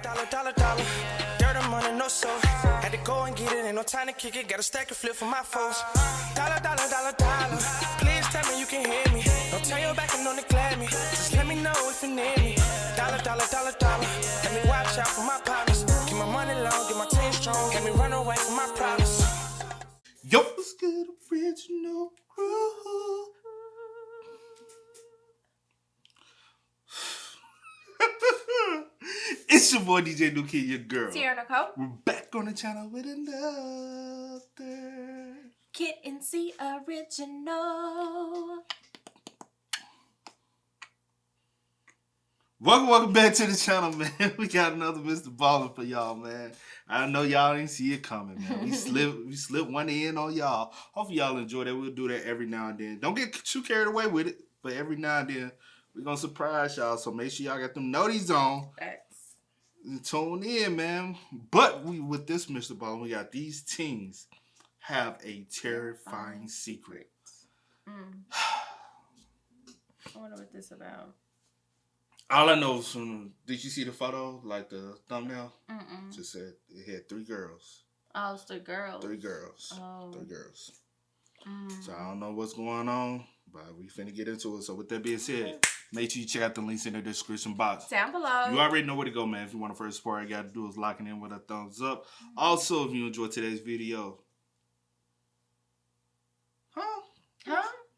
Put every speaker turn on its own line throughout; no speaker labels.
dollar. Dirt and money, no soul. Had to go and get it, ain't no time to kick it. Got a stack of flip for my foes. Dollar. Please tell me you can hear me. Don't turn your back and don't neglect me. Just let me know if you need me. Dollar. Let me watch out for my partners. Keep my money long, get my team strong. Let me run away from my problems.
Yo, what's good, original crew? It's your boy DJ New Kid, your girl.
Sierra Nicole.
We're back on the channel with another
Kid and C original.
Welcome back to the channel, man. We got another Mr. Ballen for y'all, man. I know y'all didn't see it coming, man. We slipped one in on y'all. Hopefully y'all enjoy that. We'll do that every now and then. Don't get too carried away with it, but every now and then we're gonna surprise y'all. So make sure y'all got them noties on.
Thanks.
And tune in, man. But with this Mr. Ballen, we got these teens have a terrifying secret.
I wonder what this about.
All I know is did you see the photo, like the thumbnail?
Mm-mm.
Just said it had 3 girls.
Oh, it's the girls.
3 girls.
Oh.
3 girls. So I don't know what's going on, but we finna get into it. So with that being said, make sure you check out the links in the description box.
Down below.
You already know where to go, man. If you want to first support, all you got to do is locking in with a thumbs up. Also, if you enjoyed today's video. Huh?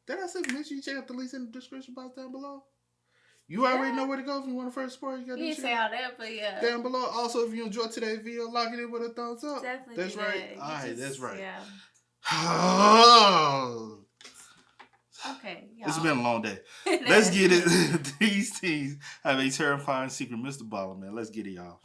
Did I say make sure you check out the links in the description box down below? You already know where to go if you want to first support. You got to
didn't say all that, but yeah.
Down below. Also, if you enjoyed today's video, lock it in with a thumbs up.
Definitely.
That's right. All right, that's right.
Yeah. Okay, y'all.
It's been a long day. Let's get it. These teens have a terrifying secret. Mr. Ballen, man. Let's get it, y'all.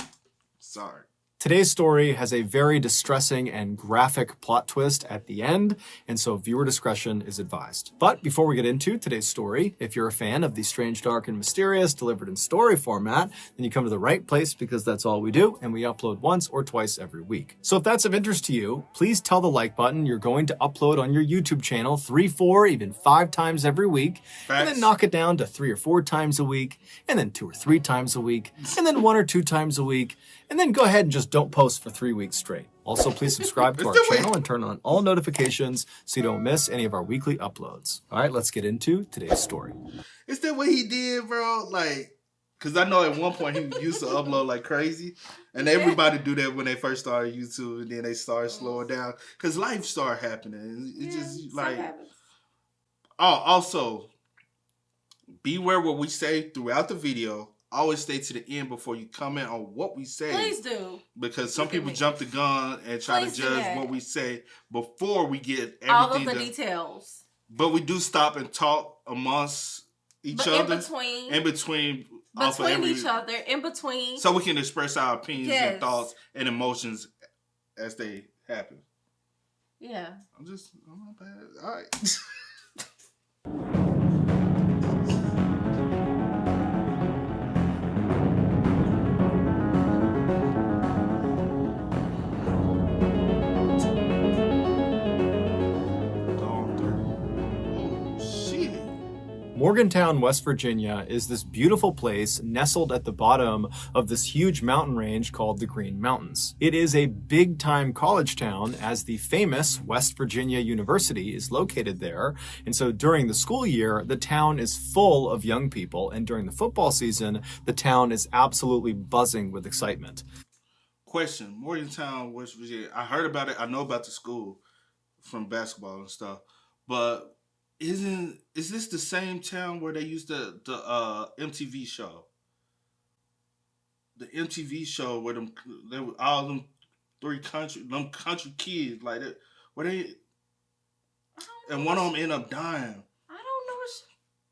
Sorry.
Today's story has a very distressing and graphic plot twist at the end, and so viewer discretion is advised. But before we get into today's story, if you're a fan of the strange, dark, and mysterious delivered in story format, then you come to the right place because that's all we do, and we upload once or twice every week. So if that's of interest to you, please tell the like button you're going to upload on your YouTube channel 3, 4, even 5 times every week, and then knock it down to 3 or 4 times a week, and then 2 or 3 times a week, and then 1 or 2 times a week, and then go ahead and just don't post for 3 weeks straight. Also, please subscribe to our channel and turn on all notifications so you don't miss any of our weekly uploads. All right, let's get into today's story.
It's that what he did, bro. Like, because I know at one point he used to upload like crazy. And everybody do that when they first started YouTube. And then they start slowing down. Because life started happening. It's just like... Oh, also, beware what we say throughout the video. Always stay to the end before you comment on what we say.
Please do.
Because some people jump the gun and try to judge what we say before we get everything.
All of the details.
But we do stop and talk amongst each other. In between
each other. In between.
So we can express our opinions and thoughts and emotions as they happen.
Yeah.
I'm not bad. All right.
Morgantown, West Virginia is this beautiful place nestled at the bottom of this huge mountain range called the Green Mountains. It is a big-time college town as the famous West Virginia University is located there. And so during the school year, the town is full of young people. And during the football season, the town is absolutely buzzing with excitement.
Question, Morgantown, West Virginia. I heard about it. I know about the school from basketball and stuff. But is this the same town where they used the MTV show? The MTV show where they were all them country kids like that, where they and one of them ended up dying.
I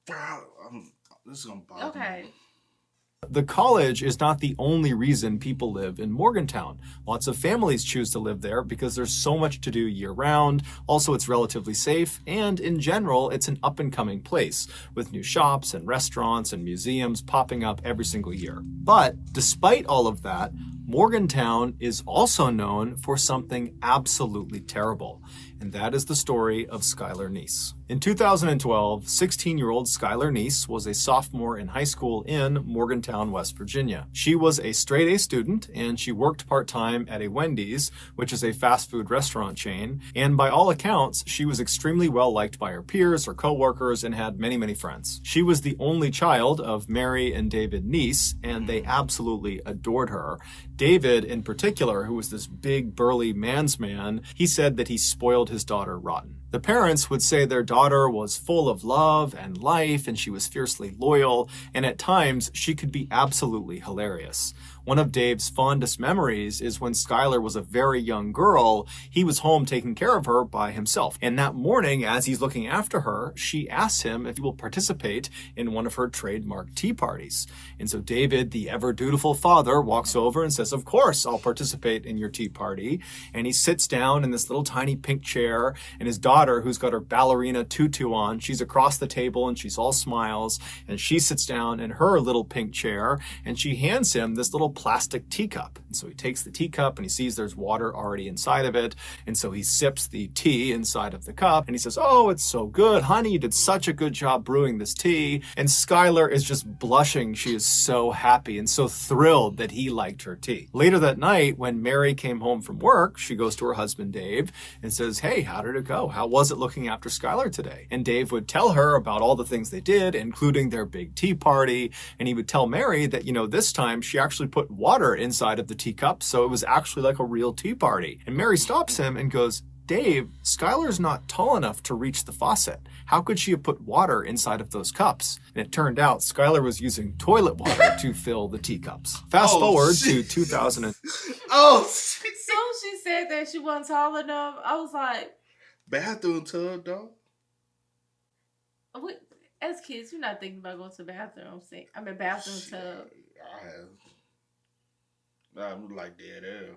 don't know.
This is gonna bother me.
The college is not the only reason people live in Morgantown. Lots of families choose to live there because there's so much to do year-round. Also, it's relatively safe, and in general, it's an up-and-coming place with new shops and restaurants and museums popping up every single year. But despite all of that, Morgantown is also known for something absolutely terrible, and that is the story of Skyler Neese. In 2012, 16-year-old Skyler Neese was a sophomore in high school in Morgantown, West Virginia. She was a straight-A student, and she worked part-time at a Wendy's, which is a fast food restaurant chain, and by all accounts, she was extremely well-liked by her peers, her co-workers, and had many, many friends. She was the only child of Mary and David Neese, and they absolutely adored her. David, in particular, who was this big, burly man's man, he said that he spoiled his daughter rotten. The parents would say their daughter was full of love and life, and she was fiercely loyal, and at times she could be absolutely hilarious. One of Dave's fondest memories is when Skyler was a very young girl, he was home taking care of her by himself. And that morning, as he's looking after her, she asks him if he will participate in one of her trademark tea parties. And so David, the ever-dutiful father, walks over and says, "Of course, I'll participate in your tea party." And he sits down in this little tiny pink chair, and his daughter, who's got her ballerina tutu on, she's across the table and she's all smiles, and she sits down in her little pink chair, and she hands him this little plastic teacup. And so he takes the teacup and he sees there's water already inside of it. And so he sips the tea inside of the cup and he says, "Oh, it's so good. Honey, you did such a good job brewing this tea." And Skyler is just blushing. She is so happy and so thrilled that he liked her tea. Later that night, when Mary came home from work, she goes to her husband, Dave, and says, "Hey, how did it go? How was it looking after Skyler today?" And Dave would tell her about all the things they did, including their big tea party. And he would tell Mary that, this time she actually put water inside of the teacup, so it was actually like a real tea party. And Mary stops him and goes, "Dave, Skyler's not tall enough to reach the faucet. How could she have put water inside of those cups?" And it turned out Skyler was using toilet water to fill the teacups. Fast forward to 2000.
Oh,
So she said that she wasn't tall enough. I was like,
bathroom tub, dog.
as kids, you're not thinking about going to the bathroom. Bathroom tub.
I'm like dead air.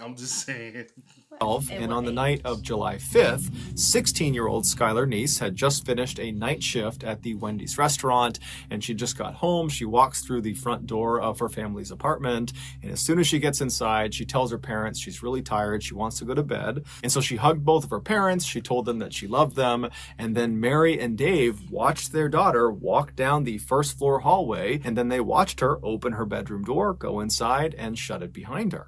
I'm just saying.
And on the night of July 5th, 16-year-old Skyler Neese had just finished a night shift at the Wendy's restaurant, and she just got home. She walks through the front door of her family's apartment, and as soon as she gets inside, she tells her parents she's really tired, she wants to go to bed. And so she hugged both of her parents, she told them that she loved them, and then Mary and Dave watched their daughter walk down the first floor hallway, and then they watched her open her bedroom door, go inside, and shut it behind her.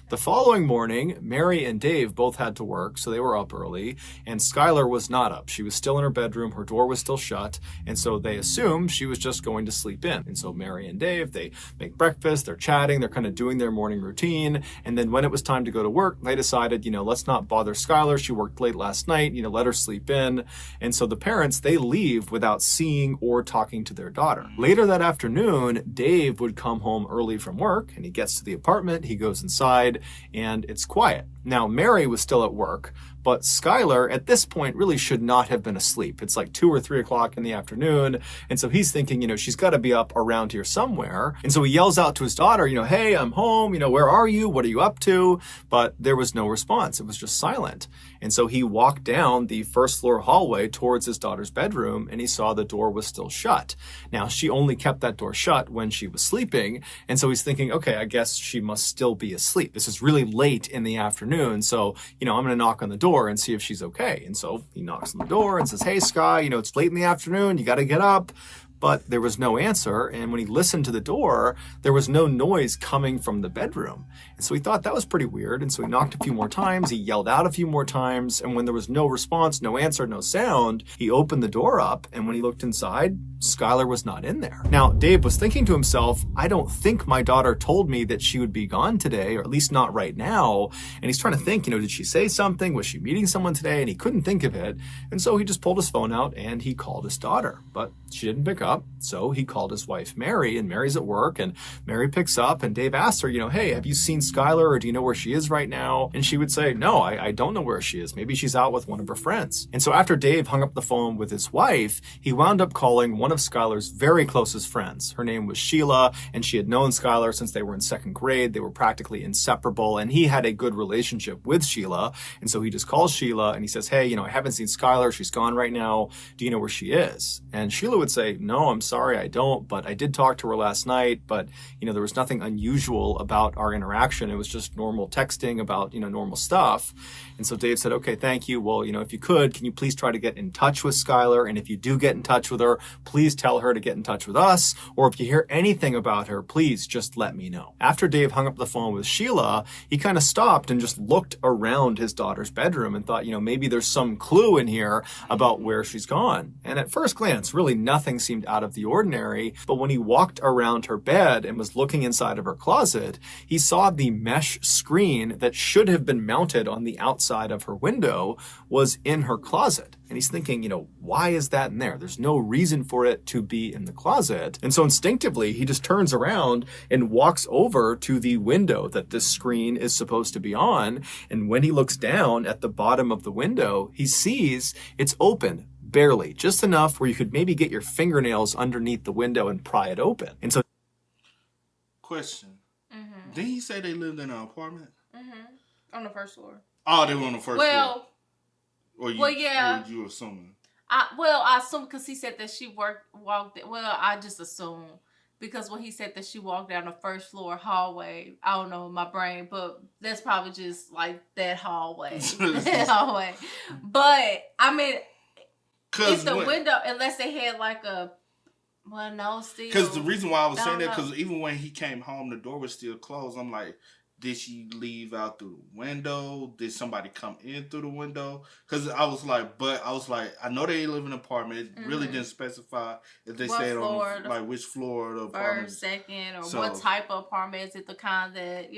The following morning, Mary and Dave both had to work, so they were up early, and Skyler was not up. She was still in her bedroom, her door was still shut, and so they assumed she was just going to sleep in. And so Mary and Dave, they make breakfast, they're chatting, they're kind of doing their morning routine, and then when it was time to go to work, they decided, let's not bother Skyler. She worked late last night, let her sleep in. And so the parents, they leave without seeing or talking to their daughter. Later that afternoon, Dave would come home early from work, and he gets to the apartment, he goes inside, and it's quiet. Now, Mary was still at work, but Skyler at this point really should not have been asleep. It's like 2 or 3 o'clock in the afternoon. And so he's thinking, she's got to be up around here somewhere. And so he yells out to his daughter, "Hey, I'm home. Where are you? What are you up to?" But there was no response. It was just silent. And so he walked down the first floor hallway towards his daughter's bedroom, and he saw the door was still shut. Now, she only kept that door shut when she was sleeping. And so he's thinking, okay, I guess she must still be asleep. This is really late in the afternoon. So, I'm going to knock on the door and see if she's okay. And so he knocks on the door and says, "Hey, Sky, it's late in the afternoon. You got to get up." But there was no answer, and when he listened to the door, there was no noise coming from the bedroom. And so he thought that was pretty weird, and so he knocked a few more times, he yelled out a few more times, and when there was no response, no answer, no sound, he opened the door up, and when he looked inside, Skyler was not in there. Now, Dave was thinking to himself, I don't think my daughter told me that she would be gone today, or at least not right now, and he's trying to think, did she say something? Was she meeting someone today? And he couldn't think of it, and so he just pulled his phone out, and he called his daughter, but she didn't pick up. So he called his wife, Mary, and Mary's at work, and Mary picks up, and Dave asks her, "Hey, have you seen Skyler, or do you know where she is right now?" And she would say, "No, I don't know where she is. Maybe she's out with one of her friends." And so after Dave hung up the phone with his wife, he wound up calling one of Skyler's very closest friends. Her name was Sheila, and she had known Skyler since they were in second grade. They were practically inseparable, and he had a good relationship with Sheila. And so he just calls Sheila, and he says, "Hey, I haven't seen Skyler. She's gone right now. Do you know where she is?" And Sheila would say, "No, no, I'm sorry, I don't, but I did talk to her last night, but, there was nothing unusual about our interaction. It was just normal texting about, normal stuff. And so Dave said, okay, thank you. Well, if you could, can you please try to get in touch with Skyler? And if you do get in touch with her, please tell her to get in touch with us. Or if you hear anything about her, please just let me know. After Dave hung up the phone with Sheila, he kind of stopped and just looked around his daughter's bedroom and thought, maybe there's some clue in here about where she's gone. And at first glance, really nothing seemed out of the ordinary. But when he walked around her bed and was looking inside of her closet, he saw the mesh screen that should have been mounted on the outside of her window was in her closet. And he's thinking, why is that in there? There's no reason for it to be in the closet. And so instinctively, he just turns around and walks over to the window that this screen is supposed to be on. And when he looks down at the bottom of the window, he sees it's open. Barely, just enough where you could maybe get your fingernails underneath the window and pry it open. And so,
question: Didn't he say they lived in an apartment?
On the first floor.
Oh, they were on the first floor.
Yeah.
Or you assuming?
I assume because he said that she walked. Well, I just assume because when he said that she walked down the first floor hallway, I don't know my brain, but that's probably just like that hallway. But I mean. If the window, unless they had like a, well, no, still.
Because the reason why I was saying that, because even when he came home, the door was still closed. I'm like, did she leave out through the window? Did somebody come in through the window? Because I was like, I know they live in an apartment. It really didn't specify if they stayed on which floor of the apartment.
First, second, or what type of apartment. Is it the kind that,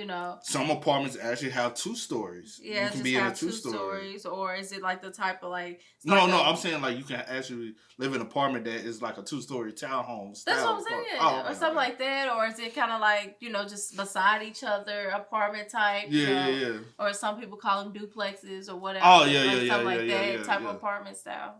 Some apartments actually have 2 stories.
Yeah,
you can be in a 2 stories.
Or is it like the type of like...
No, I'm saying like you can actually live in an apartment that is like a 2-story townhome.
That's what I'm saying. Or something like that. Or is it kind of like, just beside each other, apartment type?
Yeah.
Or some people call them duplexes or whatever.
Oh,
Something like that type of apartment style.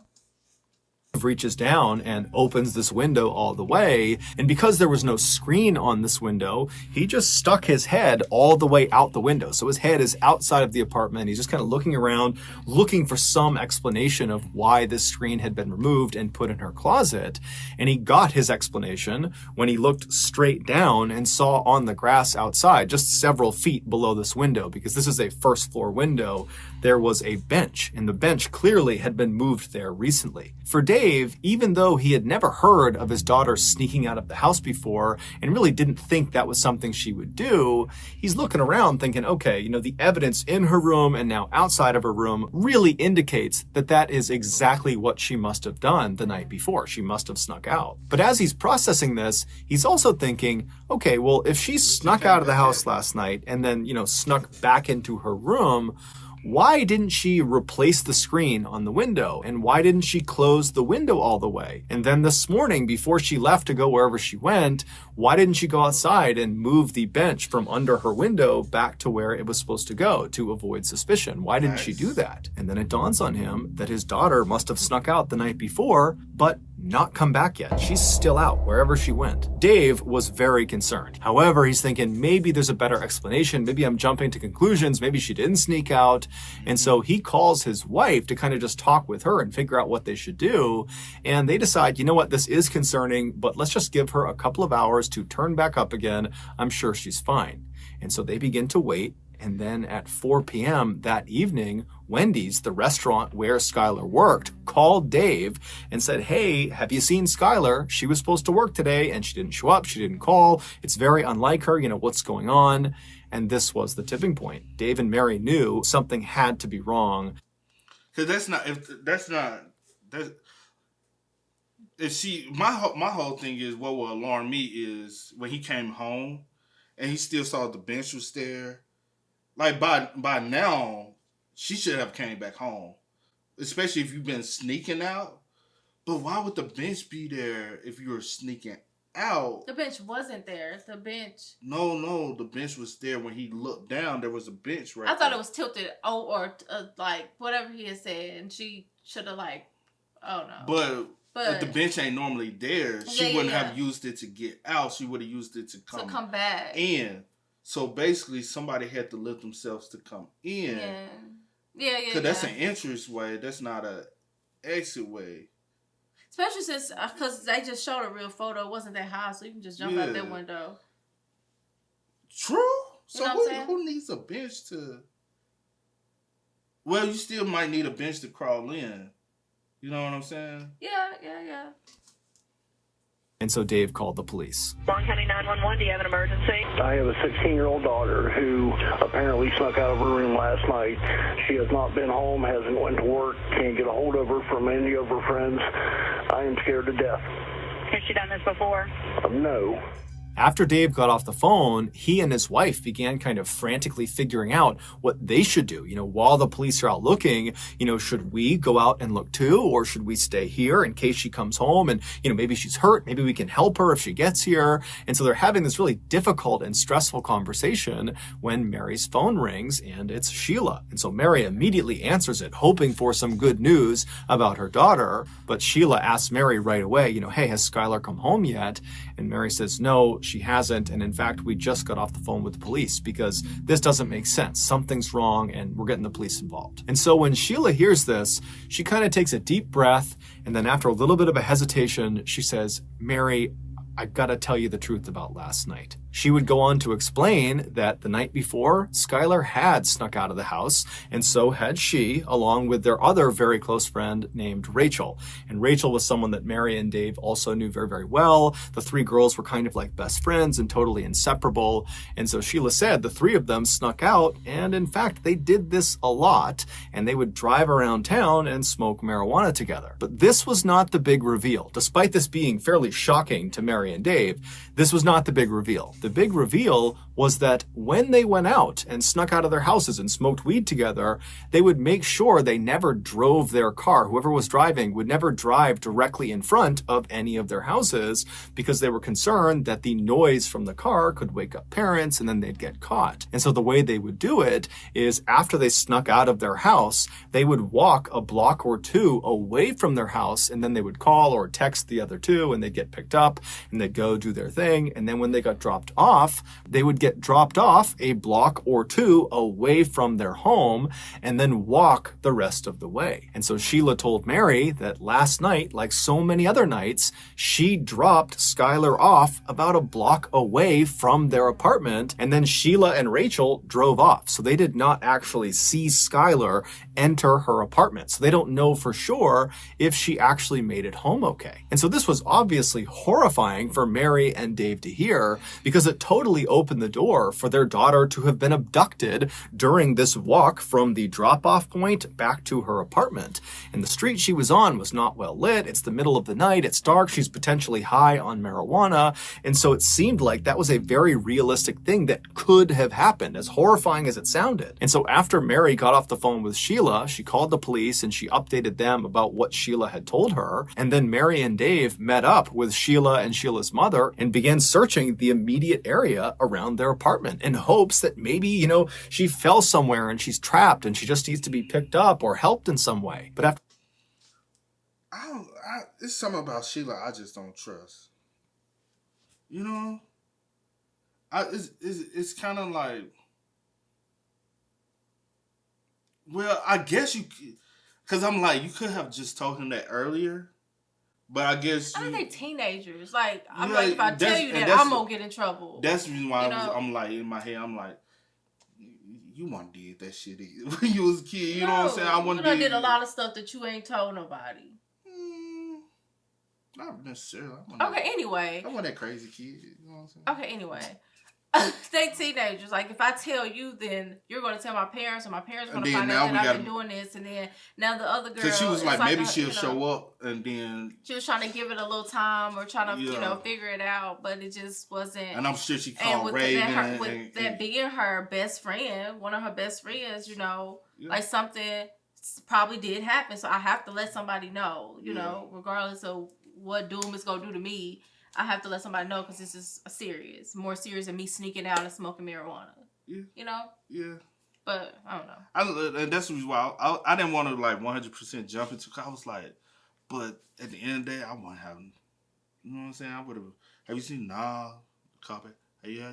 Reaches down and opens this window all the way. And because there was no screen on this window, he just stuck his head all the way out the window. So his head is outside of the apartment. He's just kind of looking around, looking for some explanation of why this screen had been removed and put in her closet. And he got his explanation when he looked straight down and saw on the grass outside, just several feet below this window, because this is a first floor window, there was a bench, and the bench clearly had been moved there recently. For Dave, even though he had never heard of his daughter sneaking out of the house before and really didn't think that was something she would do, he's looking around thinking, okay, the evidence in her room and now outside of her room really indicates that that is exactly what she must have done the night before. She must have snuck out. But as he's processing this, he's also thinking, okay, well, if she snuck out of the house last night and then, snuck back into her room, why didn't she replace the screen on the window? And why didn't she close the window all the way? And then this morning, before she left to go wherever she went, why didn't she go outside and move the bench from under her window back to where it was supposed to go to avoid suspicion? Why didn't she do that? And then it dawns on him that his daughter must have snuck out the night before, but not come back yet. She's still out wherever she went. Dave was very concerned. However, he's thinking maybe there's a better explanation. Maybe I'm jumping to conclusions. Maybe she didn't sneak out. And so he calls his wife to kind of just talk with her and figure out what they should do. And they decide, you know what, this is concerning, but let's just give her a couple of hours to turn back up again. I'm sure she's fine. And so they begin to wait. And then at 4 p.m. that evening, Wendy's, the restaurant where Skyler worked, called Dave and said, hey, have you seen Skyler? She was supposed to work today and she didn't show up. She didn't call. It's very unlike her. What's going on? And this was the tipping point. Dave and Mary knew something had to be wrong.
Because my whole thing is what will alarm me is when he came home and he still saw the bench was there. Like by now, she should have came back home, especially if you've been sneaking out. But why would the bench be there if you were sneaking out?
The bench wasn't there. The bench.
No, the bench was there when he looked down. There was a bench right.
I thought it was tilted, or like whatever he had said, and she should have
But if the bench ain't normally there, she wouldn't have used it to get out. She would have used it to come
back
in. So basically, somebody had to lift themselves to come in.
Yeah.
Because that's an entrance way. That's not a exit way.
Especially since, because they just showed a real photo. It wasn't that high, so you can just jump out that window.
True. So
You know what I'm saying?
who needs a bench to... Well, you still might need a bench to crawl in. You know what I'm saying?
Yeah.
And so Dave called the police.
Long County 911, do you have an emergency?
I have a 16-year-old daughter who apparently snuck out of her room last night. She has not been home, hasn't went to work, can't get a hold of her from any of her friends. I am scared to death.
Has she done this before?
No.
After Dave got off the phone, he and his wife began kind of frantically figuring out what they should do. While the police are out looking, should we go out and look too? Or should we stay here in case she comes home and, maybe she's hurt. Maybe we can help her if she gets here. And so they're having this really difficult and stressful conversation when Mary's phone rings and it's Sheila. And so Mary immediately answers it, hoping for some good news about her daughter. But Sheila asks Mary right away, hey, has Skyler come home yet? And Mary says, no, she hasn't. And in fact, we just got off the phone with the police because this doesn't make sense. Something's wrong and we're getting the police involved. And so when Sheila hears this, she kind of takes a deep breath. And then after a little bit of a hesitation, she says, Mary, I've got to tell you the truth about last night. She would go on to explain that the night before, Skyler had snuck out of the house, and so had she, along with their other very close friend named Rachel. And Rachel was someone that Mary and Dave also knew very, very well. The three girls were kind of like best friends and totally inseparable. And so Sheila said the three of them snuck out, and in fact, they did this a lot, and they would drive around town and smoke marijuana together. But this was not the big reveal. Despite this being fairly shocking to Mary and Dave, this was not the big reveal. The big reveal was that when they went out and snuck out of their houses and smoked weed together, they would make sure they never drove their car. Whoever was driving would never drive directly in front of any of their houses because they were concerned that the noise from the car could wake up parents and then they'd get caught. And so the way they would do it is after they snuck out of their house, they would walk a block or two away from their house and then they would call or text the other two and they'd get picked up and they'd go do their thing. And then when they got dropped off, they would get dropped off a block or two away from their home and then walk the rest of the way. And so Sheila told Mary that last night, like so many other nights, she dropped Skyler off about a block away from their apartment, and then Sheila and Rachel drove off. So they did not actually see Skyler enter her apartment. So they don't know for sure if she actually made it home okay. And so this was obviously horrifying for Mary and Dave to hear because it totally opened the door for their daughter to have been abducted during this walk from the drop-off point back to her apartment. And the street she was on was not well lit. It's the middle of the night. It's dark. She's potentially high on marijuana. And so it seemed like that was a very realistic thing that could have happened, as horrifying as it sounded. And so after Mary got off the phone with Sheila, she called the police and she updated them about what Sheila had told her. And then Mary and Dave met up with Sheila and Sheila's mother and began searching the immediate area around their apartment in hopes that maybe, she fell somewhere and she's trapped and she just needs to be picked up or helped in some way. But after
it's something about Sheila I just don't trust. It's kind of like, well, I guess because I'm like, you could have just told him that earlier. But I guess
I think they're teenagers. Like, I'm like, if I tell you that, I'm gonna get in trouble.
That's the reason why I'm like, in my head, I'm like, you wouldn't did that shit when you was a kid. You know what I'm saying? I wouldn't.
You did a lot of stuff that you ain't told nobody.
Not necessarily.
Okay, anyway.
I wasn't that crazy kid. You know what I'm saying?
Okay, anyway. They teenagers. Like, if I tell you, then you're going to tell my parents, and my parents are going to find out that I've been doing this. And then now the other girl.
Because she was like maybe she'll show up, and then.
She was trying to give it a little time or trying to, figure it out, but it just wasn't.
And I'm sure she called Raven.
With that being her best friend, one of her best friends, like something probably did happen. So I have to let somebody know, regardless of what doom is going to do to me. I have to let somebody know because this is more serious than me sneaking out and smoking marijuana.
Yeah.
Yeah. But I don't know.
And that's the reason why I didn't want to like 100% jump into. I was like, but at the end of the day, I want to have. You know what I'm saying? I would have. Have you seen Nah? Copy. Hey, yeah.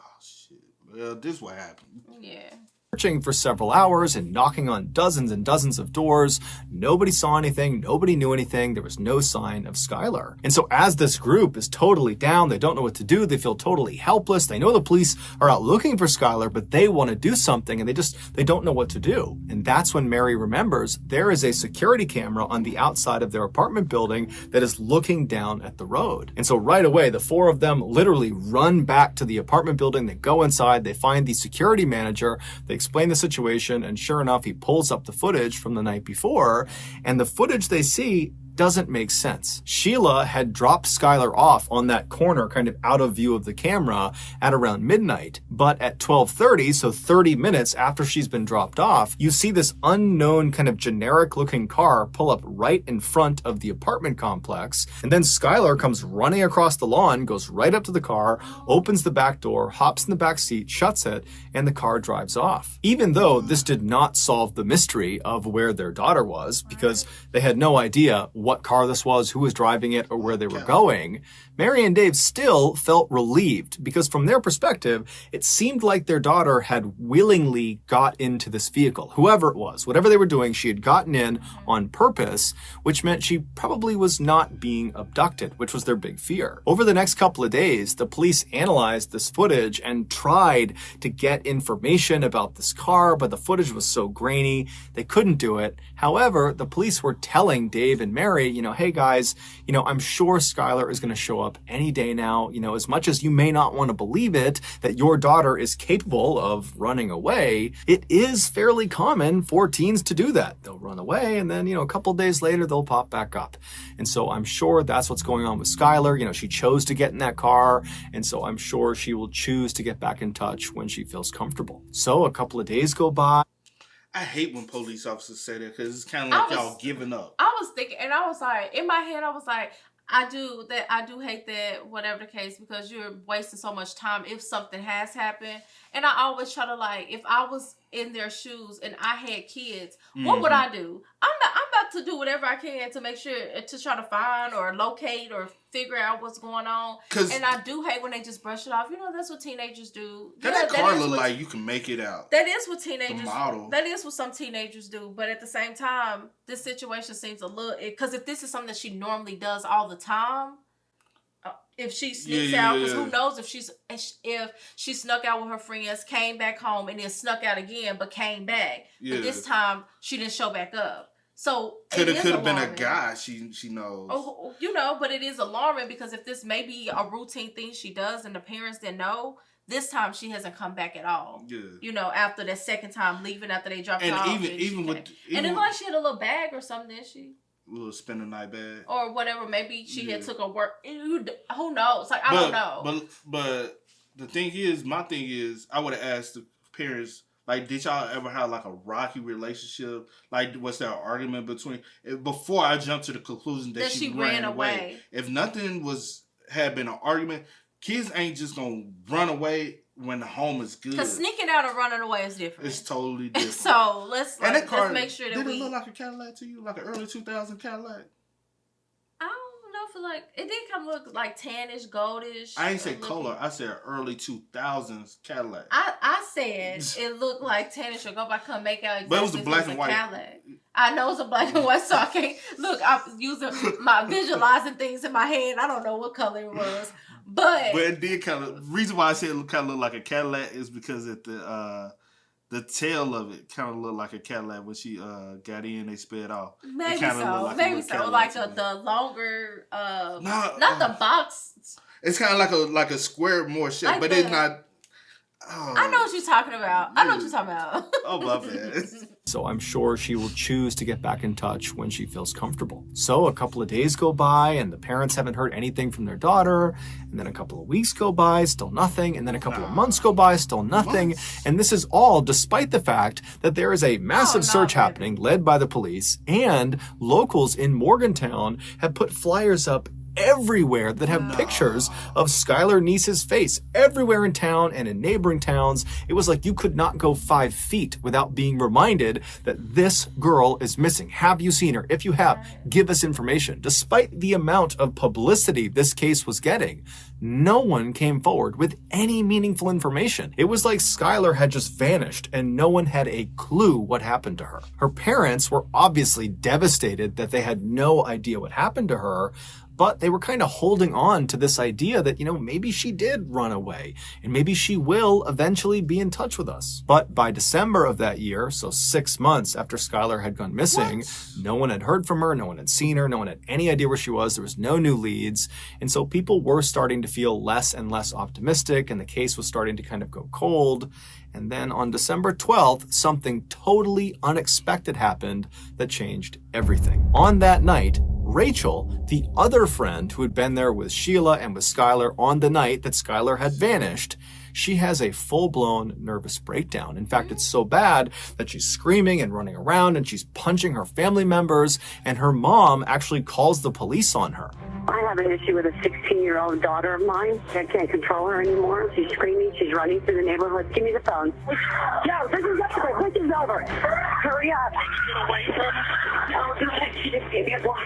Oh shit. Well, this what happened.
Yeah.
Searching for several hours and knocking on dozens and dozens of doors. Nobody saw anything. Nobody knew anything. There was no sign of Skyler. And so as this group is totally down, they don't know what to do. They feel totally helpless. They know the police are out looking for Skyler, but they want to do something and they don't know what to do. And that's when Mary remembers there is a security camera on the outside of their apartment building that is looking down at the road. And so right away, the four of them literally run back to the apartment building. They go inside. They find the security manager. They explain the situation, and sure enough, he pulls up the footage from the night before, and the footage they see doesn't make sense. Sheila had dropped Skyler off on that corner, kind of out of view of the camera at around midnight. But at 12:30, so 30 minutes after she's been dropped off, you see this unknown kind of generic looking car pull up right in front of the apartment complex. And then Skyler comes running across the lawn, goes right up to the car, opens the back door, hops in the back seat, shuts it, and the car drives off. Even though this did not solve the mystery of where their daughter was, because they had no idea what car this was, who was driving it, or where they were going, Mary and Dave still felt relieved because from their perspective, it seemed like their daughter had willingly got into this vehicle. Whoever it was, whatever they were doing, she had gotten in on purpose, which meant she probably was not being abducted, which was their big fear. Over the next couple of days, the police analyzed this footage and tried to get information about this car, but the footage was so grainy, they couldn't do it. However, the police were telling Dave and Mary, hey guys, I'm sure Skyler is going to show up any day now. As much as you may not want to believe it, that your daughter is capable of running away, it is fairly common for teens to do that. They'll run away and then, a couple days later, they'll pop back up. And so I'm sure that's what's going on with Skyler. She chose to get in that car. And so I'm sure she will choose to get back in touch when she feels comfortable. So a couple of days go by.
I hate when police officers say that because it's kind of like y'all giving up.
I was thinking, and I was like, in my head, I was like, I do hate that, whatever the case, because you're wasting so much time if something has happened. And I always try to, if I was in their shoes and I had kids, what would I do? I'm about to do whatever I can to make sure, to try to find or locate or figure out what's going on. And I do hate when they just brush it off. That's what teenagers do.
That car look like you can make it out.
That is what teenagers
the model.
That is what some teenagers do. But at the same time, this situation seems a little, because if this is something that she normally does all the time, if she sneaks out, because who knows if she snuck out with her friends, came back home, and then snuck out again, but came back. Yeah. But this time she didn't show back up. So
could have been a guy. She knows.
But it is alarming because if this may be a routine thing she does, and the parents didn't know, this time she hasn't come back at all. Yeah. After that second time leaving after they dropped her off. And then like she had a little bag or something, didn't she?
A little spend the night bag
or whatever. Maybe she had took a work. Who knows? I don't know.
But my thing is, I would have asked the parents, did y'all ever have a rocky relationship? Was there an argument before I jumped to the conclusion that she ran away? If nothing had been an argument, kids ain't just gonna run away when the home is good.
Because sneaking out and running away is different.
It's totally different.
So let's make sure that
did it look like a Cadillac to you? Like an early 2000 Cadillac?
I don't know if it did kind of look like tannish, goldish.
I ain't say color. I said early 2000s Cadillac.
I said it looked like tannish or gold. I couldn't make out exactly. But
it was a black and white.
Cadillac. I know it's a black and white, so I can't look. I'm using my visualizing things in my head. I don't know what color it was. But
it did reason why I said it kind of looked like a Cadillac is because at the tail of it kind of looked like a Cadillac when she got in, they sped off.
Maybe so. The longer not the box.
It's kind of like a square more shape, but it's not. Oh.
I know what you're talking about. I know what you're talking about.
Oh, my bad.
So I'm sure she will choose to get back in touch when she feels comfortable. So a couple of days go by and the parents haven't heard anything from their daughter. And then a couple of weeks go by, still nothing. And then a couple of months go by, still nothing. And this is all despite the fact that there is a massive search happening led by the police, and locals in Morgantown have put flyers up everywhere that have pictures of Skylar Niece's face. Everywhere in town and in neighboring towns. It was like you could not go 5 feet without being reminded that this girl is missing. Have you seen her? If you have, give us information. Despite the amount of publicity this case was getting, no one came forward with any meaningful information. It was like Skylar had just vanished and no one had a clue what happened to her. Her parents were obviously devastated that they had no idea what happened to her, but they were kind of holding on to this idea that, maybe she did run away and maybe she will eventually be in touch with us. But by December of that year, so 6 months after Skylar had gone missing, no one had heard from her, no one had seen her, no one had any idea where she was, there was no new leads. And so people were starting to feel less and less optimistic and the case was starting to kind of go cold. And then on December 12th, something totally unexpected happened that changed everything. On that night, Rachel, the other friend who had been there with Sheila and with Skylar on the night that Skylar had vanished, she has a full-blown nervous breakdown. In fact, it's so bad that she's screaming and running around and she's punching her family members, and her mom actually calls the police on her.
I have an issue with a 16-year-old daughter of mine. I can't control her anymore. She's screaming. She's running through the neighborhood. Give me the phone. No, this is over. This is over. Hurry up. Oh, God. She just gave me a block.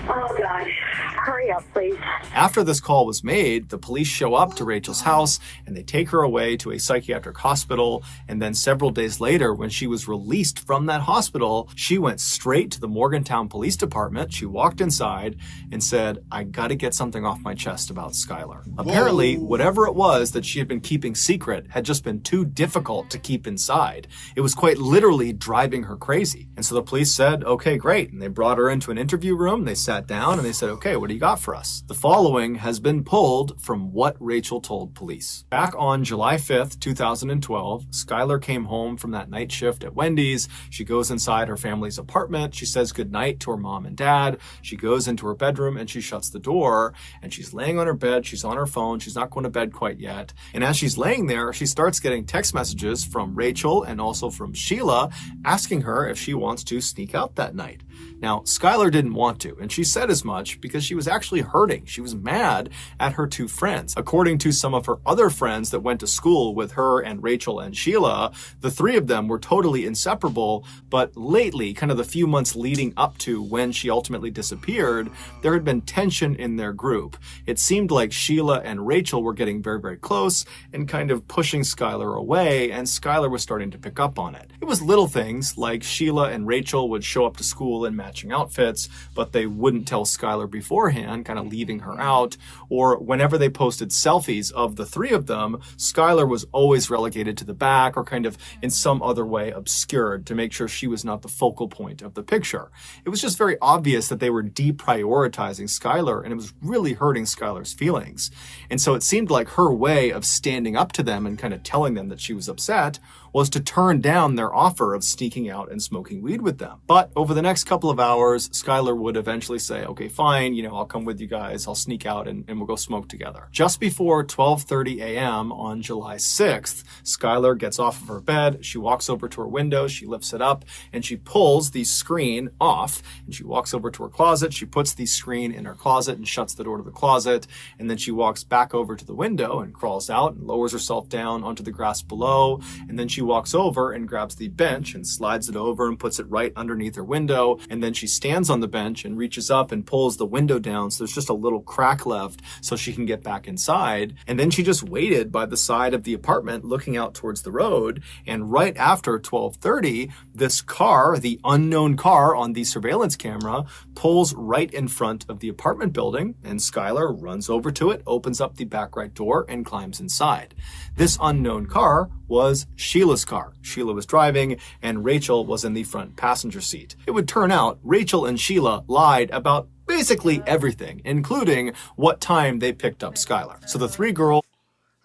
Oh, God. Hurry up, please.
After this call was made, the police show up to Rachel's house and they take her away to a psychiatric hospital. And then several days later, when she was released from that hospital, she went straight to the Morgantown Police Department. She walked inside and said, I gotta get something off my chest about Skylar. Apparently, whatever it was that she had been keeping secret had just been too difficult to keep inside. It was quite literally driving her crazy. And so the police said, okay, great. And they brought her into an interview room. They sat down and they said, okay, what do you got for us? The following has been pulled from what Rachel told police. Back on July 5th, 2012, Skylar came home from that night shift at Wendy's. She goes inside her family's apartment. She says goodnight to her mom and dad. She goes into her bedroom and she shuts the door and she's laying on her bed. She's on her phone. She's not going to bed quite yet. And as she's laying there, she starts getting text messages from Rachel and also from Sheila asking her if she wants to sneak out that night. Now, Skylar didn't want to, and she said as much because she was actually hurting. She was mad at her two friends. According to some of her other friends that went to school with her and Rachel and Sheila, the three of them were totally inseparable, but lately, kind of the few months leading up to when she ultimately disappeared, there had been tension in their group. It seemed like Sheila and Rachel were getting very, very close and kind of pushing Skylar away, and Skylar was starting to pick up on it. It was little things like Sheila and Rachel would show up to school in matching outfits, but they wouldn't tell Skylar beforehand, kind of leaving her out. Or whenever they posted selfies of the three of them, Skylar was always relegated to the back or kind of in some other way obscured to make sure she was not the focal point of the picture. It was just very obvious that they were deprioritizing Skylar, and it was really hurting Skylar's feelings. And so it seemed like her way of standing up to them and kind of telling them that she was upset was to turn down their offer of sneaking out and smoking weed with them. But over the next couple of hours, Skylar would eventually say, okay, fine, I'll come with you guys, I'll sneak out and we'll go smoke together. Just before 12:30 a.m. on July 6th, Skylar gets off of her bed, she walks over to her window, she lifts it up, and she pulls the screen off, and she walks over to her closet, she puts the screen in her closet and shuts the door to the closet, and then she walks back over to the window and crawls out and lowers herself down onto the grass below, and then she walks over and grabs the bench and slides it over and puts it right underneath her window, and then she stands on the bench and reaches up and pulls the window down so there's just a little crack left so she can get back inside. And then she just waited by the side of the apartment looking out towards the road, and right after 12:30, this car, the unknown car on the surveillance camera, pulls right in front of the apartment building, and Skylar runs over to it, opens up the back right door, and climbs inside. This unknown car was Sheila's car. Sheila was driving and Rachel was in the front passenger seat. It would turn out Rachel and Sheila lied about basically everything, including what time they picked up Skylar. So the three girls...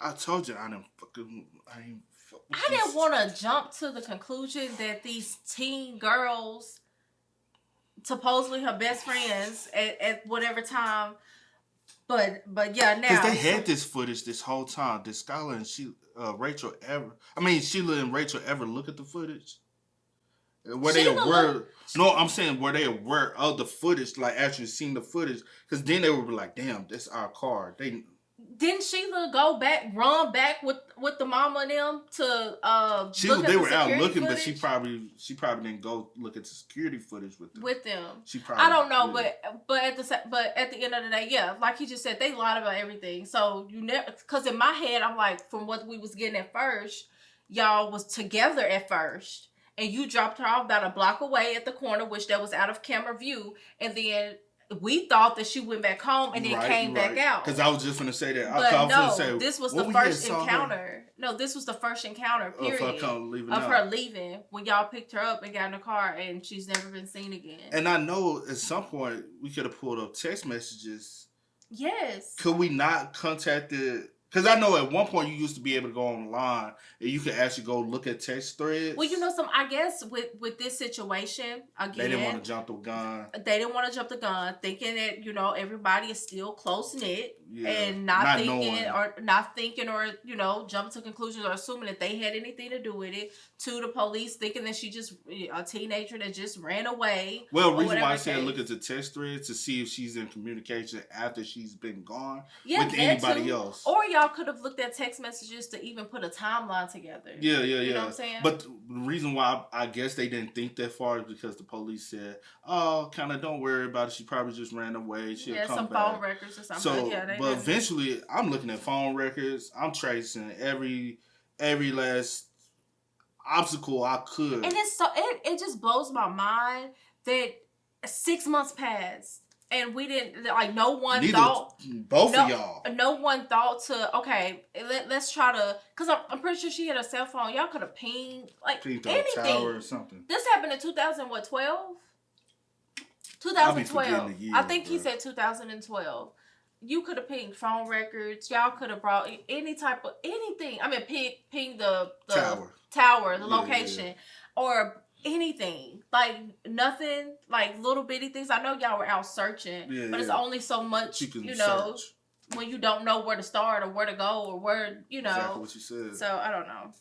I told you I didn't
want to jump to the conclusion that these teen girls, supposedly her best friends at whatever time, but yeah, now
because they had this footage this whole time. Did Skylar and Sheila and Rachel ever look at the footage? Were they aware? No, I'm saying were they aware of the footage, like actually seeing the footage? Because then they would be like, "Damn, that's our car."
Didn't Sheila run back with the mama and them to
They were out looking,
footage?
but she probably didn't go look at the security footage with them.
She probably, I don't know, but at the end of the day, yeah, like he just said, they lied about everything. So you never, because in my head, I'm like, from what we was getting at first, y'all was together at first, and you dropped her off about a block away at the corner, which that was out of camera view, and then we thought that she went back home and then came back out.
Because I was just going to say that.
But this was the first encounter. No, this was the first encounter, period, of her leaving when y'all picked her up and got in the car, and she's never been seen again.
And I know at some point we could have pulled up text messages.
Yes.
Could we not contact the... Because I know at one point you used to be able to go online and you could actually go look at text threads.
Well, I guess with this situation, again...
They didn't want to jump the gun.
They didn't want to jump the gun, thinking that, everybody is still close-knit and not thinking or jumping to conclusions or assuming that they had anything to do with it. To the police thinking that she just a teenager that just ran away.
Well, the reason why I said look at the text threads to see if she's in communication after she's been gone with anybody else.
Or y'all could have looked at text messages to even put a timeline together.
Yeah.
You know what I'm saying?
But the reason why I guess they didn't think that far is because the police said, "Oh, kind of don't worry about it. She probably just ran away. She'll come
some
back."
phone records or something.
So, but eventually, I'm looking at phone records. I'm tracing every last obstacle I could.
And it's it just blows my mind that 6 months passed and we didn't, like, no one thought.
Both of y'all.
No one thought to, okay, let's try to, because I'm pretty sure she had a cell phone. Y'all could have pinged, like, anything.
Tower or something.
This happened in 2012? 2012. I think he said 2012. You could have pinged phone records. Y'all could have brought any type of anything. I mean, ping the tower, the location, or anything. Like nothing, like little bitty things. I know y'all were out searching, but it's only so much, search when you don't know where to start or where to go or where,
Exactly what you said.
So I don't know.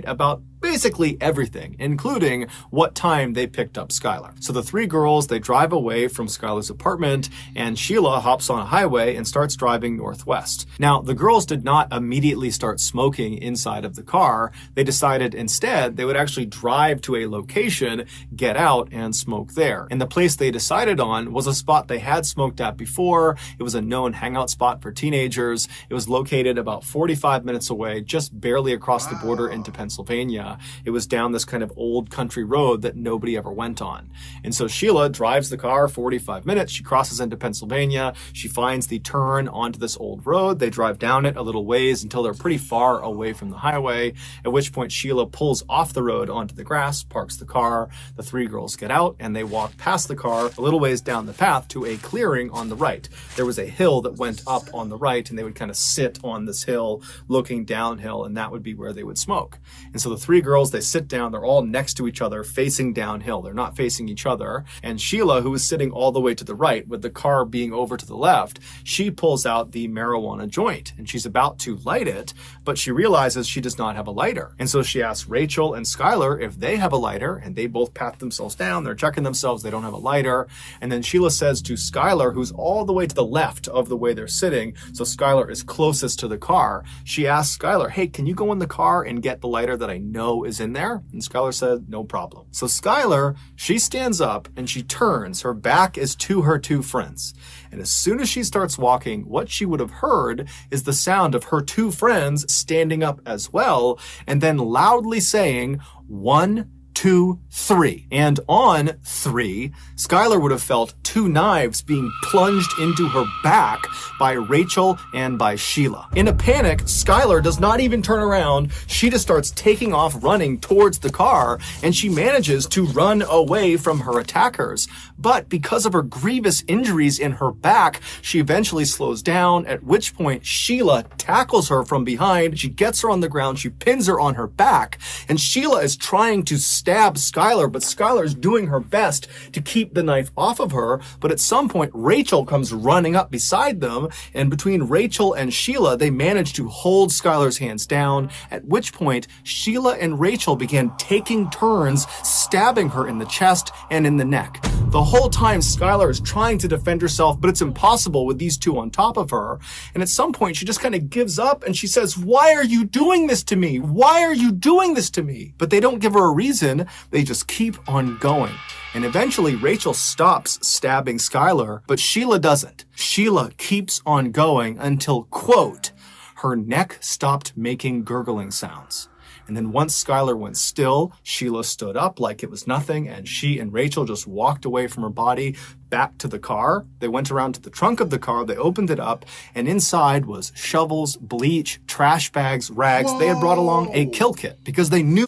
About basically everything, including what time they picked up Skyler. So the three girls, they drive away from Skyler's apartment, and Sheila hops on a highway and starts driving northwest. Now, the girls did not immediately start smoking inside of the car. They decided instead they would actually drive to a location, get out, and smoke there. And the place they decided on was a spot they had smoked at before. It was a known hangout spot for teenagers. It was located about 45 minutes away, just barely across the border into Pennsylvania. It was down this kind of old country road that nobody ever went on. And so Sheila drives the car 45 minutes. She crosses into Pennsylvania. She finds the turn onto this old road. They drive down it a little ways until they're pretty far away from the highway, at which point Sheila pulls off the road onto the grass, parks the car. The three girls get out and they walk past the car a little ways down the path to a clearing on the right. There was a hill that went up on the right, and they would kind of sit on this hill looking downhill, and that would be where they would smoke. And so the three girls, they sit down, they're all next to each other, facing downhill. They're not facing each other. And Sheila, who is sitting all the way to the right with the car being over to the left, she pulls out the marijuana joint and she's about to light it, but she realizes she does not have a lighter. And so she asks Rachel and Skyler if they have a lighter, and they both pat themselves down. They're checking themselves. They don't have a lighter. And then Sheila says to Skyler, who's all the way to the left of the way they're sitting, so Skyler is closest to the car, she asks Skyler, hey, can you go in the car and get the lighter that I know is in there? And Skyler said, no problem. So Skyler, she stands up and she turns. Her back is to her two friends. And as soon as she starts walking, what she would have heard is the sound of her two friends standing up as well, and then loudly saying, 1, 2, 3. And on 3, Skyler would have felt two knives being plunged into her back by Rachel and by Sheila. In a panic, Skyler does not even turn around. She just starts taking off running towards the car, and she manages to run away from her attackers. But because of her grievous injuries in her back, she eventually slows down, at which point Sheila tackles her from behind. She gets her on the ground, she pins her on her back, and Sheila is trying to stab Skyler, but Skyler's doing her best to keep the knife off of her. But at some point, Rachel comes running up beside them, and between Rachel and Sheila, they manage to hold Skyler's hands down, at which point Sheila and Rachel began taking turns stabbing her in the chest and in the neck. The whole time, Skyler is trying to defend herself, but it's impossible with these two on top of her. And at some point, she just kind of gives up and she says, "Why are you doing this to me? Why are you doing this to me?" But they don't give her a reason. They just keep on going. And eventually, Rachel stops stabbing Skyler, but Sheila doesn't. Sheila keeps on going until, quote, her neck stopped making gurgling sounds. And then once Skyler went still, Sheila stood up like it was nothing, and she and Rachel just walked away from her body back to the car. They went around to the trunk of the car, they opened it up, and inside was shovels, bleach, trash bags, rags. Whoa. They had brought along a kill kit because they knew.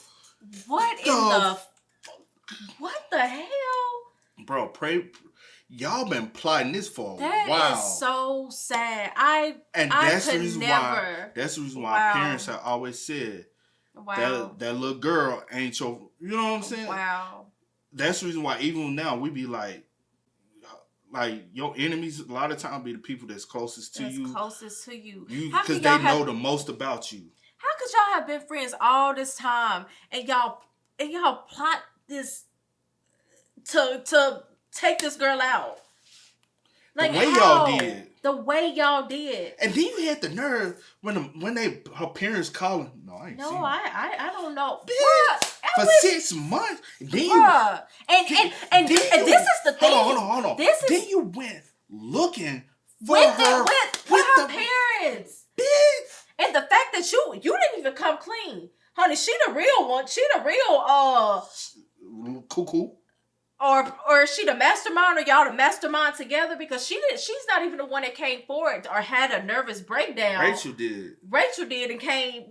What the hell?
Bro, y'all been plotting this for a while.
That is so sad.
That's the reason why parents have always said,
wow,
that little girl ain't your, you know what I'm saying?
Wow.
That's the reason why even now we be like your enemies a lot of times be the people that's closest to you. Because they know the most about you.
How could y'all have been friends all this time and y'all plot this to take this girl out? Like
the way y'all did.
The way y'all did.
And then you had the nerve when her parents calling. No, I ain't seen it.
I don't know.
Bitch, for 6 months. Then
and this is the thing.
Hold on. Then you went looking for
with
her
her parents.
Bitch.
And the fact that you didn't even come clean. Honey, she the real one. She the real
cuckoo.
Or is she the mastermind, or y'all the mastermind together? Because she's not even the one that came forward or had a nervous breakdown.
Rachel did and
came,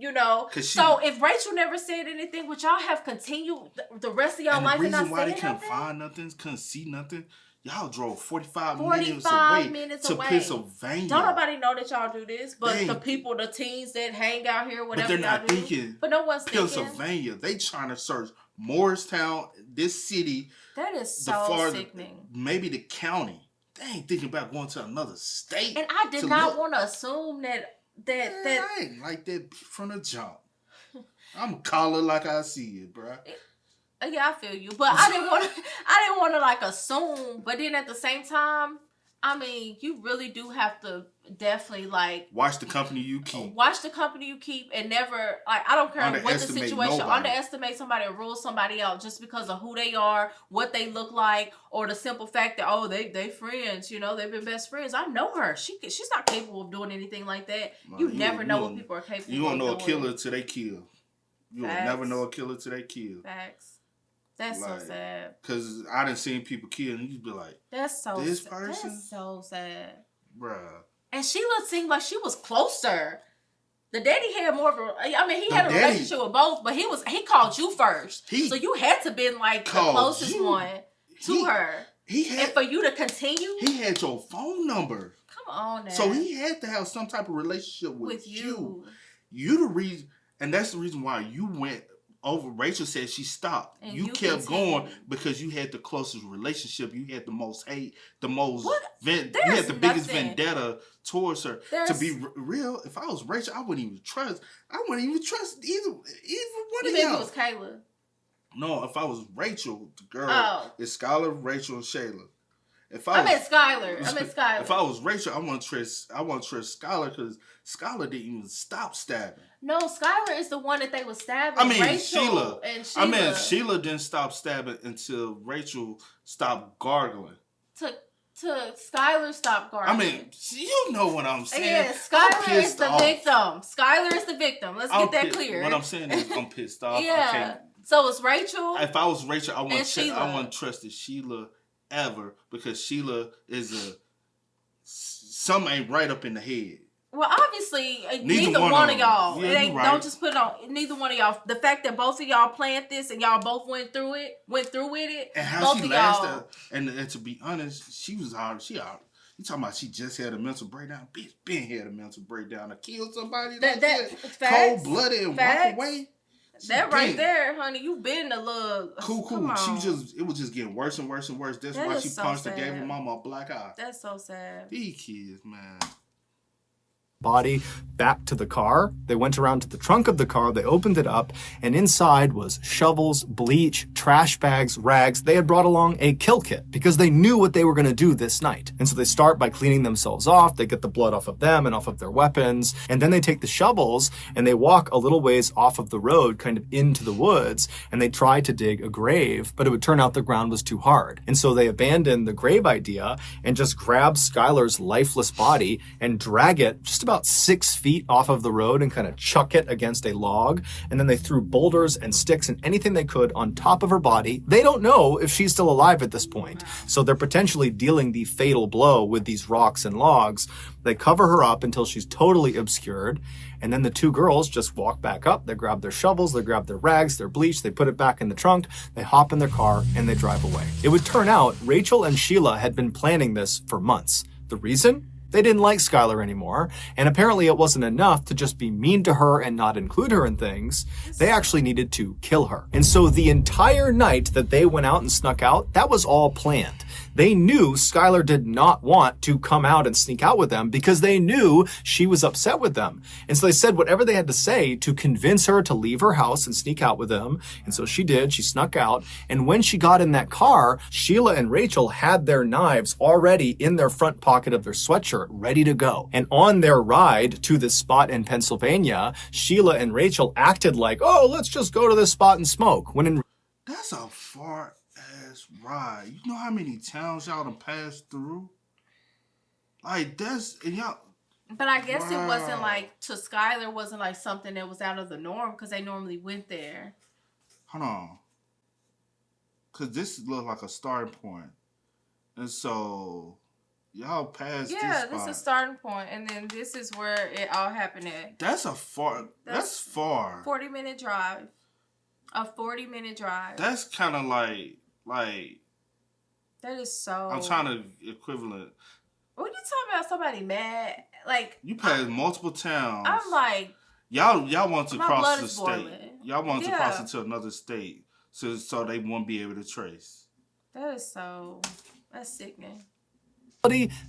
so if Rachel never said anything, would y'all have continued the rest of y'all life and not saying nothing? The reason why they couldn't
find nothing, couldn't see nothing, y'all drove 45 minutes away to Pennsylvania.
Don't nobody know that y'all do this, but the teens that hang out here, whatever.
But they're not thinking.
But no one's thinking.
Pennsylvania. They trying to search Morgantown, this city.
That is so sickening.
Maybe the county. They ain't thinking about going to another state.
And I did not want to assume that
I ain't like that from the jump. I'm calling like I see it, bro.
Yeah, I feel you, but I didn't want to like assume. But then at the same time, I mean, you really do have to definitely like
watch the company you keep.
And never I don't care what the situation.
Nobody.
Underestimate somebody or rule somebody out just because of who they are, what they look like, or the simple fact that they friends. They've been best friends. I know her. She's not capable of doing anything like that. You never know what people are capable of doing.
You won't know a killer till they kill. You will never know a killer till they kill.
Facts. That's so sad.
Because I done seen people kill and you'd be like,
this person? That's so sad.
Bruh.
And Sheila seemed like she was closer. The daddy had more of he had a relationship with both, but he called you first. So you had to been like the closest one to her. And for you to continue.
He had your phone number.
Come on now.
So he had to have some type of relationship with you. You the reason, and that's the reason why you went over. Rachel said she stopped. And you kept going because you had the closest relationship. You had the most hate, the most you had the biggest vendetta towards her. To be real, if I was Rachel, I wouldn't even trust either one of y'all.
It was Kayla?
No, if I was Rachel, the girl, it's Skyler, Rachel, and Shayla.
I meant Skyler.
If I was Rachel, I want to trust Skyler because Skyler didn't even stop stabbing.
No, Skyler is the one that they were stabbing. Rachel
Sheila. Sheila didn't stop stabbing until Rachel stopped gargling.
To Skyler stopped gargling.
You know what I'm saying.
Yeah, Skyler is the victim. Skyler is the victim. Let's get that clear.
What I'm saying is I'm pissed off.
Yeah. So it's Rachel.
If I was Rachel, I wouldn't trust Sheila ever because Sheila is something ain't right up in the head.
Well, obviously, neither one of y'all. Yeah, don't just put it on. Neither one of y'all. The fact that both of y'all planned this and y'all both went through with it.
And how she lasted. And to be honest, she was out. You talking about she just had a mental breakdown? Bitch, been had a mental breakdown. To kill somebody like that, cold blooded and walk away.
That right there, honey, you been a little
cool.
Come on.
It was just getting worse and worse and worse. That's
That
why
is
she
so
punched and gave her
sad.
mama a black eye.
That's so sad.
These kids, man.
Body back to the car. They went around to the trunk of the car, they opened it up, and inside was shovels, bleach, trash bags, rags. They had brought along a kill kit because they knew what they were going to do this night. And so they start by cleaning themselves off. They get the blood off of them and off of their weapons. And then they take the shovels and they walk a little ways off of the road, kind of into the woods, and they try to dig a grave, but it would turn out the ground was too hard. And so they abandon the grave idea and just grab Skyler's lifeless body and drag it just about 6 feet off of the road and kind of chuck it against a log. And then they threw boulders and sticks and anything they could on top of her body. They don't know if she's still alive at this point. So they're potentially dealing the fatal blow with these rocks and logs. They cover her up until she's totally obscured. And then the two girls just walk back up. They grab their shovels, they grab their rags, their bleach, they put it back in the trunk, they hop in their car, and they drive away. It would turn out Rachel and Sheila had been planning this for months. The reason? They didn't like Skyler anymore, and apparently it wasn't enough to just be mean to her and not include her in things. They actually needed to kill her. And so the entire night that they went out and snuck out, that was all planned. They knew Skyler did not want to come out and sneak out with them because they knew she was upset with them. And so they said whatever they had to say to convince her to leave her house and sneak out with them. And so she did. She snuck out. And when she got in that car, Sheila and Rachel had their knives already in their front pocket of their sweatshirt, ready to go. And on their ride to this spot in Pennsylvania, Sheila and Rachel acted like, oh, let's just go to this spot and smoke. When in
That's a far ass ride. You know how many towns y'all done passed through? Like, that's, and y'all.
But I guess it wasn't like, to Skyler, wasn't like something that was out of the norm because they normally went there.
Hold on. Because this looked like a starting point. And so, y'all passed this
Yeah,
spot.
this is a starting point, and then this is where it all happened at.
That's that's far.
40-minute drive. A 40-minute drive.
That's kind of like,
That is so...
I'm trying to equivalent.
When you talking about somebody mad, like...
You passed multiple towns.
I'm like...
Y'all want to
my
cross
blood
the
is
state.
boiling.
Y'all want to
Yeah.
cross into another state so they won't be able to trace.
That is so... That's sickening.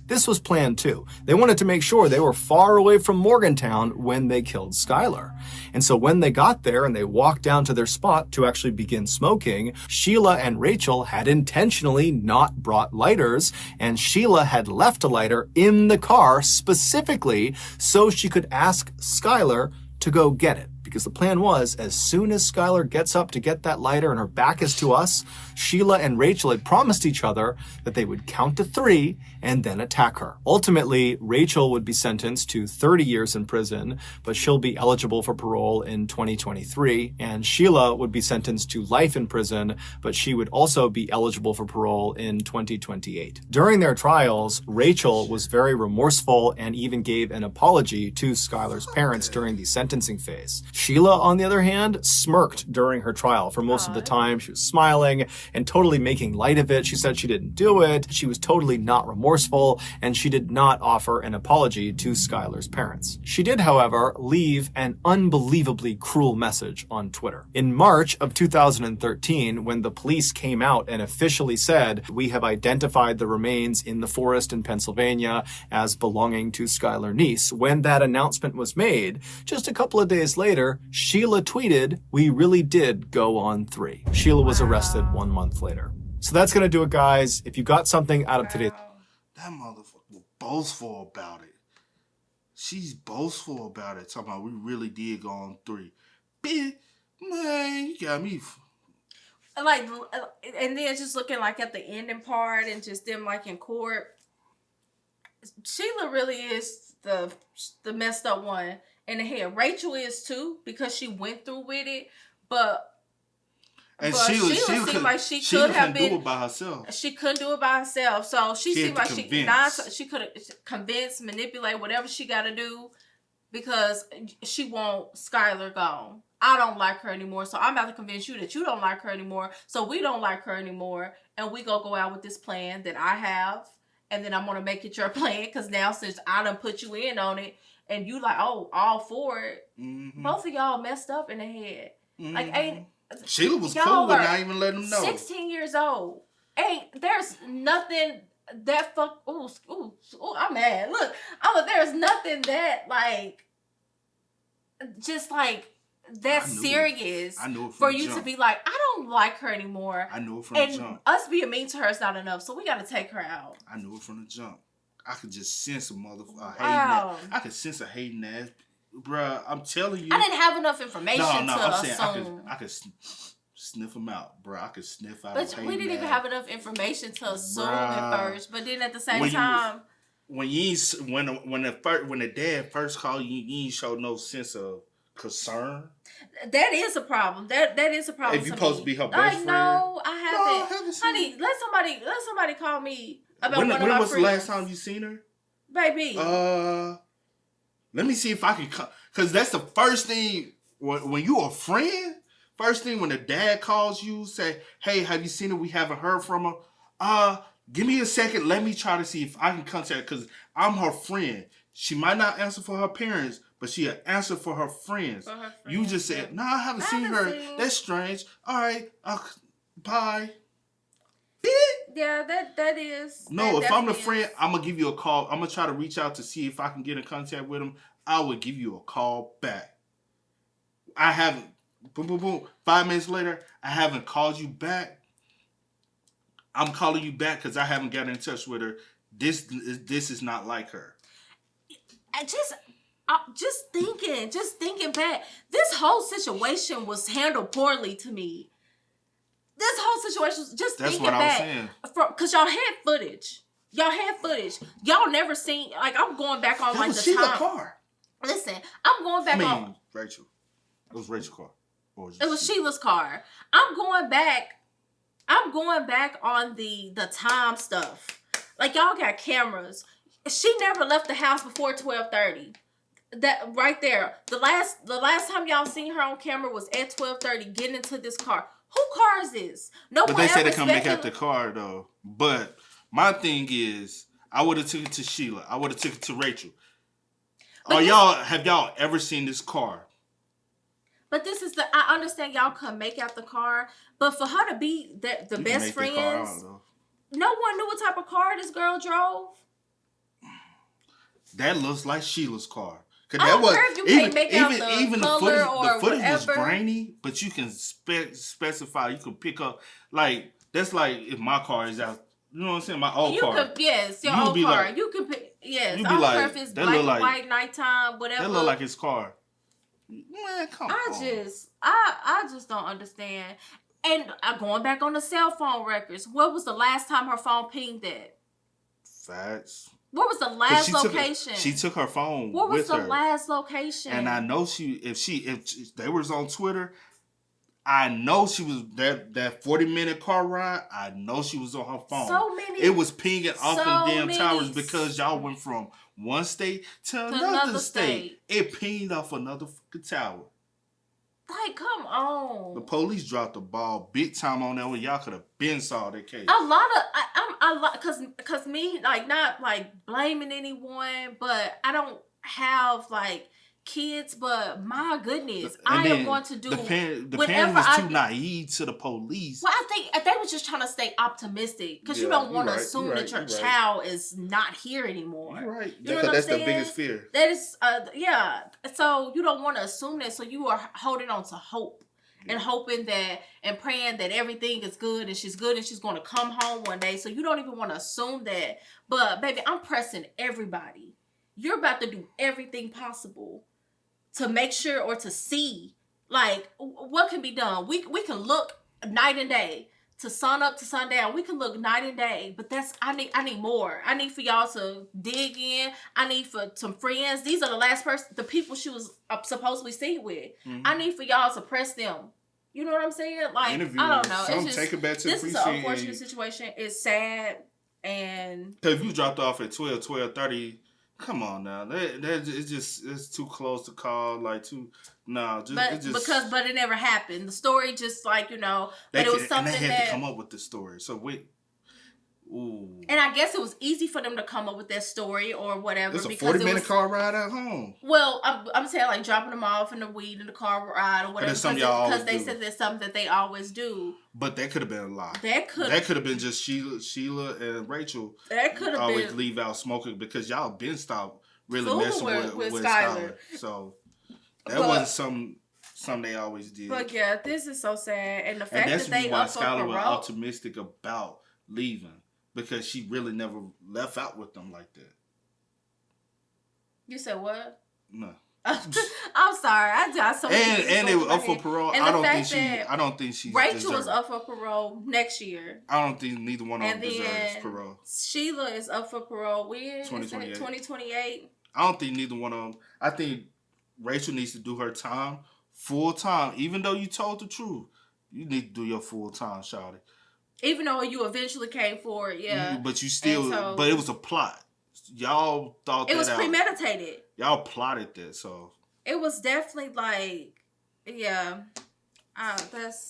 this was planned too. They wanted to make sure they were far away from Morgantown when they killed Skyler. And so when they got there and they walked down to their spot to actually begin smoking, Sheila and Rachel had intentionally not brought lighters, and Sheila had left a lighter in the car specifically so she could ask Skyler to go get it. Because the plan was, as soon as Skyler gets up to get that lighter and her back is to us, Sheila and Rachel had promised each other that they would count to 3 and then attack her. Ultimately, Rachel would be sentenced to 30 years in prison, but she'll be eligible for parole in 2023. And Sheila would be sentenced to life in prison, but she would also be eligible for parole in 2028. During their trials, Rachel was very remorseful and even gave an apology to Skyler's parents during the sentencing phase. Sheila, on the other hand, smirked during her trial for most of the time. She was smiling and totally making light of it. She said she didn't do it. She was totally not remorseful, and she did not offer an apology to Skyler's parents. She did, however, leave an unbelievably cruel message on Twitter. In March of 2013, when the police came out and officially said, we have identified the remains in the forest in Pennsylvania as belonging to Skyler Neese, when that announcement was made, just a couple of days later, Sheila tweeted, we really did go on 3. Sheila was arrested 1 month later. So that's going to do it, guys. If you got something out of today's...
That motherfucker was boastful about it. She's boastful about it. Talking about we really did go on 3. Bitch, man, you got me.
Like, and then just looking like at the ending part and just them like in court. Sheila really is the messed up one in the head. Rachel is too, because she went through with it, but Sheila seemed like she could have been
do it by herself.
She couldn't do it by herself, so she seemed like she could have convinced, manipulate, whatever she got to do, because she want Skyler gone. I don't like her anymore, so I'm about to convince you that you don't like her anymore, so we don't like her anymore, and we gonna go out with this plan that I have, and then I'm gonna make it your plan, because now since I done put you in on it, and you like, oh, all for it. Mm-hmm. Both of y'all messed up in the head. Like, ain't
Sheila was
y'all
cool, but
are
not even letting them know.
16 years old. There's nothing that I'm mad. Look, there's nothing that like, just like that serious
I knew it from
for
the
you
jump.
to be like, I don't like her anymore.
I knew it from
and
the jump.
us being mean to her is not enough, so we got to take her out.
I knew it from the jump. I could just sense a motherfucker.
Wow.
I could sense a hating ass. Bruh, I'm telling you.
I didn't have enough information to assume.
I could sniff them out, bruh. I could sniff out.
But we didn't even have enough information to assume at first. But then at the same
when
time,
when the dad first called you, you ain't show no sense of concern.
that is a problem. That is a problem.
If you supposed to be her best friend.
No, I haven't.
No, I haven't seen
Honey, let somebody call me about
when
one of my
was
friends.
the last time you seen her?
Baby.
Let me see if I can come. Because that's the first thing, when you a friend, first thing when the dad calls you, say, hey, have you seen her? We haven't heard from her. Give me a second. Let me try to see if I can contact, because I'm her friend. She might not answer for her parents, but she'll answer for her friends. You just said, no, I haven't seen her. That's strange. All right. Bye.
Yeah, that is.
No,
that
if I'm the
definitely
friend,
is.
I'm going to give you a call. I'm going to try to reach out to see if I can get in contact with him. I would give you a call back. I haven't. Boom, boom, boom. 5 minutes later, I haven't called you back. I'm calling you back because I haven't gotten in touch with her. This is not like her.
Just thinking back, this whole situation was handled poorly to me. This whole situation was just
That's
thinking
what I was
back.
saying.
Because y'all had footage. Y'all never seen, like, I'm going back on
That
like
was
the
Sheila's
time.
car.
Listen, I'm going back on.
Rachel. It was Rachel's car.
It was Sheila's car. I'm going back on the time stuff. Like, y'all got cameras. She never left the house before 12:30. That right there. The last time y'all seen her on camera was at 12:30 getting into this car. Who car is this? No
But
one
they said
ever
they come back
speculated-
out the car though. But my thing is, I would have took it to Sheila. I would have took it to Rachel. Have y'all ever seen this car?
But I understand y'all can make out the car, but for her to be the
You can
best
make the car out,
friends,
though.
no one knew what type of car this girl drove.
That looks like Sheila's car.
I don't care if you can't make out the color or
the footage was
whatever.
grainy, but you can specify. You can pick up, like, that's like if my car is out. You know what I'm saying? My old car.
Yes, your
You
old
be
car.
like-
You can pick. Yes,
you
I
be
don't
like,
care if it's
that
black
look
and
like-
white, nighttime, whatever.
That look like his car. Man, come on.
I just don't understand. And going back on the cell phone records, what was the last time her phone pinged at?
Facts.
What was the
'Cause
last location?
She took her phone
What was
with
the
her.
last location?
And I know if they was on Twitter, I know she was that 40-minute car ride. I know she was on her phone.
So many.
It was pinging off
so
them damn
many
towers because y'all went from one state to another state. It pinged off another fucking tower.
Like, come on.
The police dropped the ball big time on that one. Y'all could have been saw that case.
A lot of cause me, like, not like blaming anyone, but I don't have like kids, but my goodness, I am going to do
the parent
whatever
was too naive to the police.
Well, I think they were just trying to stay optimistic because you
Yeah,
don't want to
you're right,
assume
you're
that your
right, you're right.
child is not here anymore.
You're right.
You know what I'm
That's
saying?
the biggest fear.
That is, yeah. So you don't want to assume that. So you are holding on to hope and hoping that and praying that everything is good and she's good and she's going to come home one day. So you don't even want to assume that. But baby, I'm pressing everybody. You're about to do everything possible to make sure or to see, like, what can be done. We can look night and day, to sun up to sundown. We can look night and day, but I need more. I need for y'all to dig in. I need for some friends. These are the people she was supposedly seen with. Mm-hmm. I need for y'all to press them. You know what I'm saying? Like,
interview.
I don't know.
Some
It's just,
take it back to
this is an unfortunate situation. It's sad, and
if you dropped off at 12:30. Come on now, it's too close to call. Like
but it never happened. The story just, like, but it was something
and they had
that
to come up with the story. So wait, Ooh.
And I guess it was easy for them to come up with that story or whatever.
It's a
because
40-minute car ride at home.
Well, I'm saying like dropping them off in the weed in the car ride or whatever. Because they said there's something that they always do.
But that could have been a lie.
That could
have been just Sheila and Rachel.
That could have
always
been
leave out smoking because y'all been stopped really messing with
Skyler.
So that wasn't something they always did.
But yeah, this is so sad, and the fact
and that's
that they
why
up for
Skyler was
parole.
optimistic about leaving because she really never left out with them like that.
You said what?
No.
I'm sorry. I so
and they were up for parole. I don't think she.
Rachel was up for parole next year.
I don't think neither one of them deserves parole.
Sheila is up for parole when?
2028.
2028.
I don't think neither one of them. I think Rachel needs to do her time full time. Even though you told the truth, you need to do your full time, shawty.
Even though you eventually came for it, yeah.
But you still. But it was a plot. Y'all thought that
it was premeditated.
Y'all plotted that, so
it was definitely like, yeah. That's.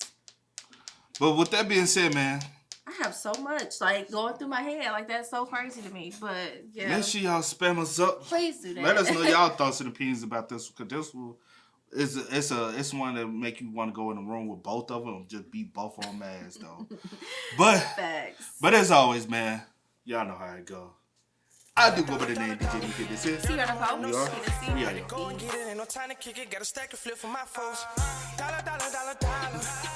But with that being said, man,
I have so much like going through my head. Like that's so crazy to me. But yeah.
Make sure y'all spam us up.
Please do that.
Let us know y'all thoughts and opinions about this because this it's one that make you want to go in the room with both of them, just beat both of them ass though. But
facts.
But as always, man, y'all know how it go. I do go by the name DJ Nick. This is
we are.
We are.
Go and get it, ain't no time to kick it. Got a stack of flip for my folks. Dollar.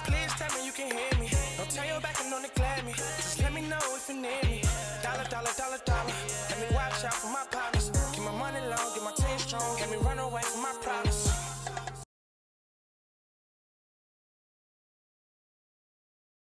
Please tell me you can hear me. Don't turn your back and don't neglect me. Just let me know if you need me. Dollar. Let me watch out for my partners. Keep my money long, get my team strong. Let me run away from my problems.